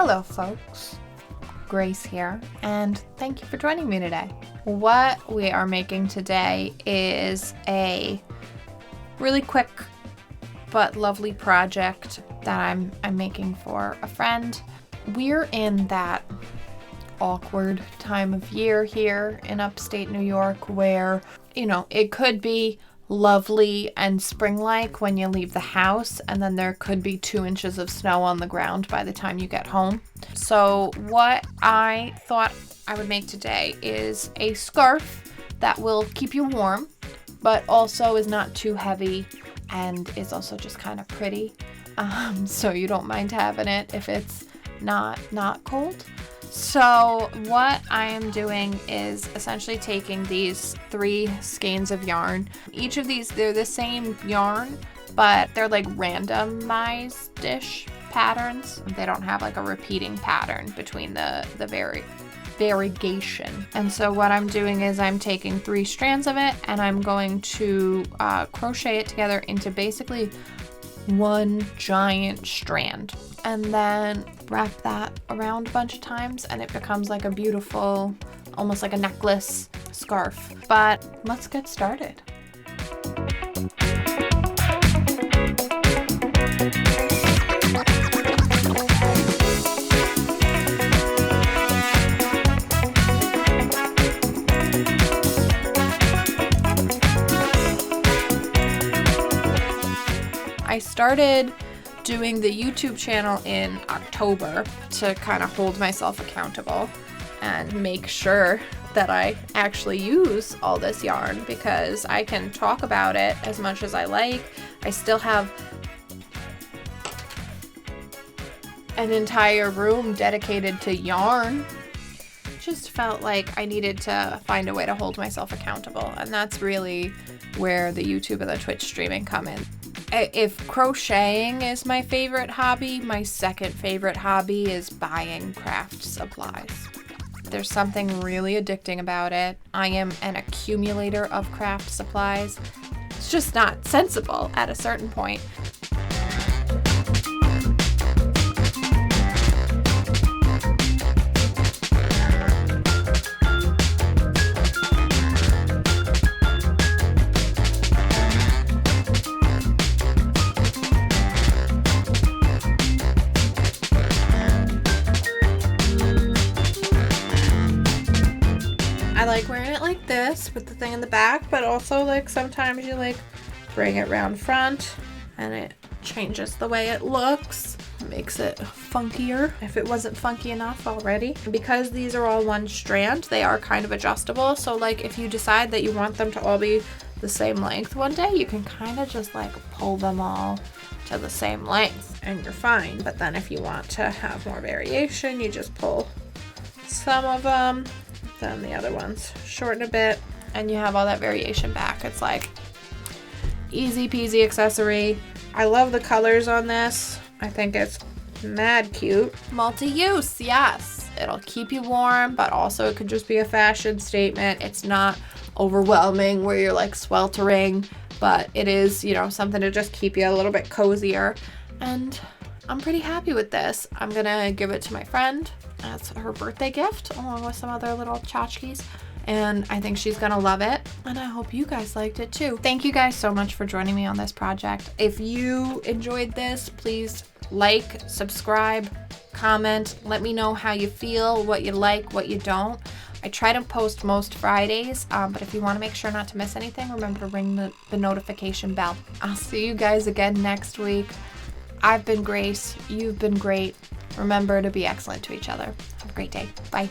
Hello folks, Grace here, and thank you for joining me today. What we are making today is a really quick but lovely project that I'm making for a friend. We're in that awkward time of year here in upstate New York where, it could be lovely and spring-like when you leave the house, and then there could be 2 inches of snow on the ground by the time you get home. So what I thought I would make today is a scarf that will keep you warm, but also is not too heavy and is also just kind of pretty. So you don't mind having it if it's not cold. So what I am doing is essentially taking these 3 skeins of yarn. Each of these, they're the same yarn, but they're like randomized-ish patterns. They don't have like a repeating pattern between the variegation. And so what I'm doing is I'm taking 3 strands of it and I'm going to crochet it together into basically one giant strand, and then wrap that around a bunch of times and it becomes like a beautiful, almost like a necklace scarf. But let's get started. I started doing the YouTube channel in October to kind of hold myself accountable and make sure that I actually use all this yarn, because I can talk about it as much as I like. I still have an entire room dedicated to yarn. Just felt like I needed to find a way to hold myself accountable, and that's really where the YouTube and the Twitch streaming come in. If crocheting is my favorite hobby, my second favorite hobby is buying craft supplies. There's something really addicting about it. I am an accumulator of craft supplies. It's just not sensible at a certain point. I like wearing it like this with the thing in the back, but also like sometimes you like bring it round front and it changes the way it looks. It makes it funkier if it wasn't funky enough already. Because these are all one strand, they are kind of adjustable. So like if you decide that you want them to all be the same length one day, you can kind of just like pull them all to the same length and you're fine. But then if you want to have more variation, you just pull some of them, then the other ones shorten a bit, and you have all that variation back. It's like easy peasy accessory. I love the colors on this. I think it's mad cute. Multi-use, yes. It'll keep you warm, but also it could just be a fashion statement. It's not overwhelming where you're like sweltering, but it is, something to just keep you a little bit cozier. And I'm pretty happy with this. I'm gonna give it to my friend. That's her birthday gift, along with some other little tchotchkes. And I think she's gonna love it. And I hope you guys liked it too. Thank you guys so much for joining me on this project. If you enjoyed this, please like, subscribe, comment. Let me know how you feel, what you like, what you don't. I try to post most Fridays, but if you want to make sure not to miss anything, remember to ring the notification bell. I'll see you guys again next week. I've been Grace. You've been great. Remember to be excellent to each other. Have a great day. Bye.